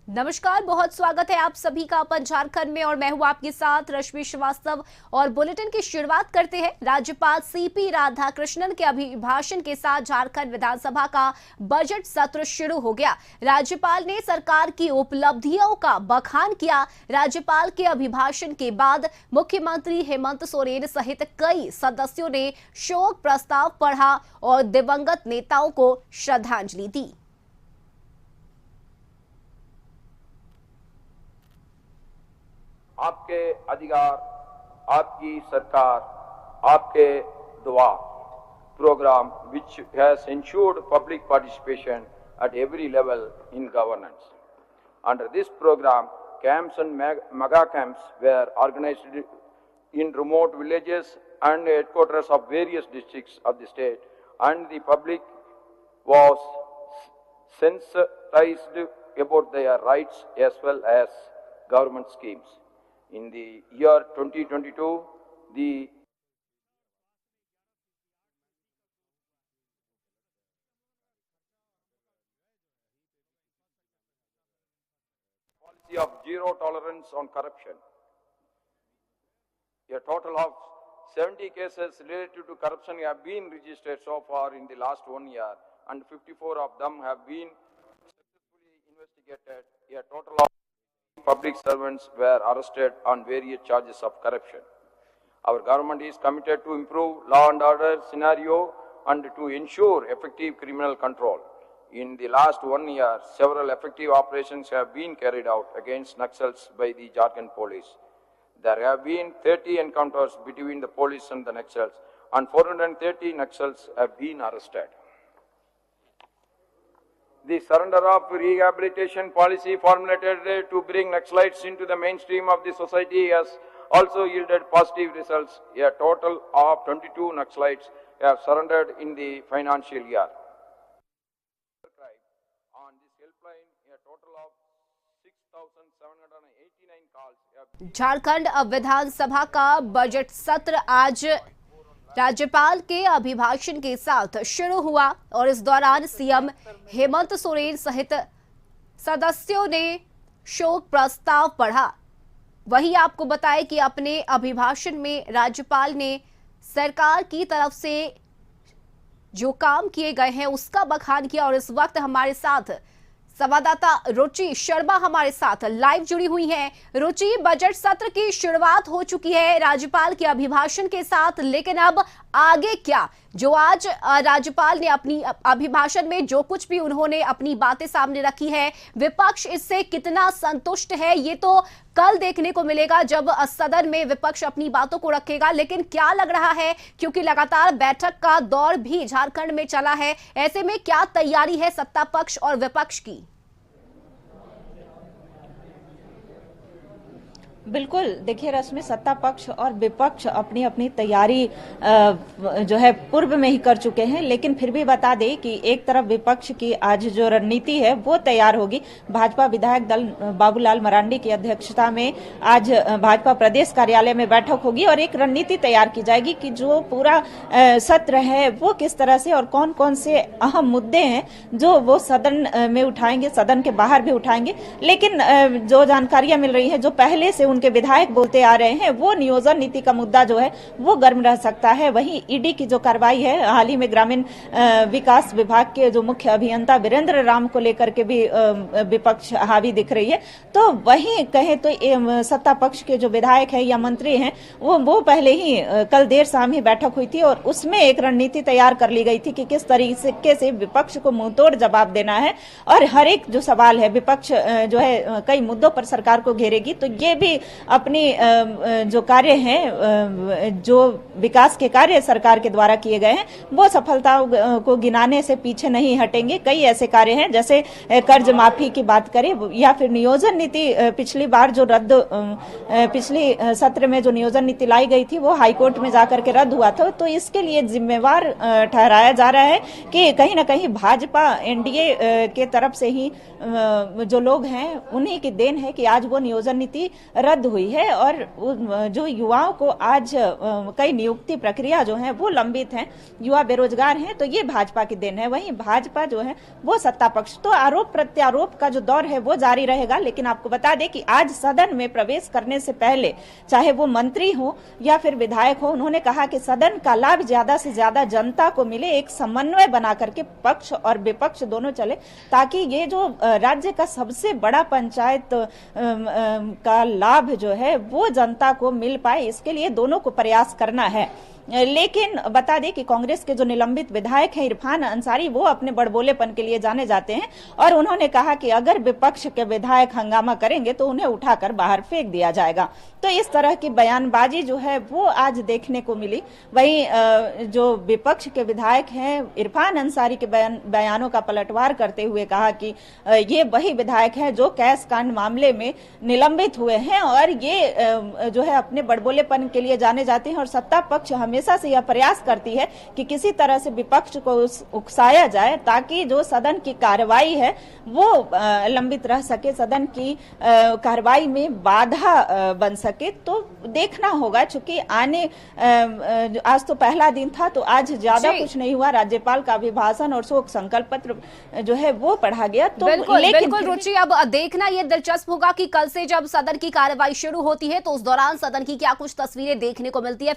नमस्कार, बहुत स्वागत है आप सभी का अपन झारखंड में और मैं हूं आपके साथ रश्मि श्रीवास्तव। और बुलेटिन की शुरुआत करते हैं। राज्यपाल सीपी राधाकृष्णन के अभिभाषण के साथ झारखंड विधानसभा का बजट सत्र शुरू हो गया। राज्यपाल ने सरकार की उपलब्धियों का बखान किया। राज्यपाल के अभिभाषण के बाद मुख्यमंत्री हेमंत सोरेन सहित कई सदस्यों ने शोक प्रस्ताव पढ़ा और दिवंगत नेताओं को श्रद्धांजलि दी। आपके अधिकार, आपकी सरकार, आपके दुआ program which has ensured public participation at every level in governance. Under this program, camps and mega camps were organized in remote villages and headquarters of various districts of the state, and the public was sensitized about their rights as well as government schemes. In the year 2022, the policy of zero tolerance on corruption. A total of 70 cases related to corruption have been registered so far in the last 1 year, and 54 of them have been successfully investigated. A total of public servants were arrested on various charges of corruption. Our government is committed to improve law and order scenario and to ensure effective criminal control. In the last 1 year, several effective operations have been carried out against Naxals by the Jharkhand police. There have been 30 encounters between the police and the Naxals, and 430 Naxals have been arrested. The surrender of rehabilitation policy formulated to bring Naxalites into the mainstream of the society has also yielded positive results. A total of 22 Naxalites have surrendered in the financial year. On this helpline, a total of 6,789 calls have Jharkhand विधानसभा का budget सत्र आज राज्यपाल के अभिभाषण के साथ शुरू हुआ और इस दौरान सीएम हेमंत सोरेन सहित सदस्यों ने शोक प्रस्ताव पढ़ा। वहीं आपको बताएं कि अपने अभिभाषण में राज्यपाल ने सरकार की तरफ से जो काम किए गए हैं उसका बखान किया। और इस वक्त हमारे साथ संवाददाता रुचि शर्मा हमारे साथ लाइव जुड़ी हुई हैं। रुचि, बजट सत्र की शुरुआत हो चुकी है राज्यपाल के अभिभाषण के साथ, लेकिन अब आगे क्या? जो आज राज्यपाल ने अपनी अभिभाषण में जो कुछ भी उन्होंने अपनी बातें सामने रखी है, विपक्ष इससे कितना संतुष्ट है ये तो कल देखने को मिलेगा जब सदन में विपक्ष अपनी बातों को रखेगा। लेकिन क्या लग रहा है, क्योंकि लगातार बैठक का दौर भी झारखंड में चला है, ऐसे में क्या तैयारी है सत्ता पक्ष और विपक्ष की? बिल्कुल, देखिए रश्मि, सत्ता पक्ष और विपक्ष अपनी अपनी तैयारी जो है पूर्व में ही कर चुके हैं। लेकिन फिर भी बता दें कि एक तरफ विपक्ष की आज जो रणनीति है वो तैयार होगी। भाजपा विधायक दल बाबूलाल मरांडी की अध्यक्षता में आज भाजपा प्रदेश कार्यालय में बैठक होगी और एक रणनीति तैयार की जाएगी कि जो पूरा सत्र है वो किस तरह से और कौन कौन से अहम मुद्दे हैं जो वो सदन में उठाएंगे, सदन के बाहर भी उठाएंगे। लेकिन जो जानकारियां मिल रही है, जो पहले से उनके विधायक बोलते आ रहे हैं, वो नियोजन नीति का मुद्दा जो है वो गर्म रह सकता है। वहीं ईडी की जो कार्रवाई है, हाल ही में ग्रामीण विकास विभाग के जो मुख्य अभियंता वीरेंद्र राम को लेकर के भी विपक्ष हावी दिख रही है। तो वहीं कहे तो सत्ता पक्ष के जो विधायक है या मंत्री हैं वो पहले ही कल देर शाम ही बैठक हुई थी और उसमें एक रणनीति तैयार कर ली गई थी कि किस तरीके से विपक्ष को मुंहतोड़ जवाब देना है। और हर एक जो सवाल है, विपक्ष जो है कई मुद्दों पर सरकार को घेरेगी, तो ये भी अपनी जो कार्य हैं, जो विकास के कार्य सरकार के द्वारा किए गए हैं, वो सफलताओं को गिनाने से पीछे नहीं हटेंगे। कई ऐसे कार्य हैं, जैसे कर्ज माफी की बात करें या फिर नियोजन नीति, पिछली बार जो पिछली सत्र में जो नियोजन नीति लाई गई थी वो हाईकोर्ट में जाकर के रद्द हुआ था। तो इसके लिए जिम्मेवार ठहराया जा रहा है कि कहीं ना कहीं भाजपा एनडीए के तरफ से ही जो लोग हैं उन्हीं की देन है कि आज वो नियोजन नीति रद्द हुई है और जो युवाओं को आज कई नियुक्ति प्रक्रिया जो है वो लंबित हैं, युवा बेरोजगार हैं, तो ये भाजपा की देन है। वहीं भाजपा जो है वो सत्ता पक्ष, तो आरोप प्रत्यारोप का जो दौर है वो जारी रहेगा। लेकिन आपको बता दें कि आज सदन में प्रवेश करने से पहले चाहे वो मंत्री हो या फिर विधायक हो, उन्होंने कहा कि सदन का लाभ ज्यादा से ज्यादा जनता को मिले, एक समन्वय बना करके पक्ष और विपक्ष दोनों चले, ताकि ये जो राज्य का सबसे बड़ा पंचायत का लाभ जो है वो जनता को मिल पाए, इसके लिए दोनों को प्रयास करना है। लेकिन बता दें कि कांग्रेस के जो निलंबित विधायक हैं इरफान अंसारी, वो अपने बड़बोलेपन के लिए जाने जाते हैं और उन्होंने कहा कि अगर विपक्ष के विधायक हंगामा करेंगे तो उन्हें उठाकर बाहर फेंक दिया जाएगा। तो इस तरह की बयानबाजी जो है वो आज देखने को मिली। वहीं जो विपक्ष के विधायक हैं इरफान अंसारी के बयानों का पलटवार करते हुए कहा कि ये वही विधायक हैं जो कैश कांड मामले में निलंबित हुए हैं और ये जो है अपने बड़बोलेपन के लिए जाने जाते हैं और सत्ता पक्ष हमेशा से यह प्रयास करती है कि किसी तरह से विपक्ष को उकसाया जाए ताकि जो सदन की कार्रवाई है वो लंबित रह सके, सदन की कार्रवाई में बाधा बन सके। तो देखना होगा, चूंकि आज तो पहला दिन था तो आज ज्यादा कुछ नहीं हुआ। राज्यपाल का अभिभाषण और शोक संकल्प पत्र जो है वो पढ़ा गया। तो बिल्कुल रुचि, अब देखना ये दिलचस्प होगा कि कल से जब सदन की कार्रवाई शुरू होती है तो उस दौरान सदन की क्या कुछ तस्वीरें देखने को मिलती है।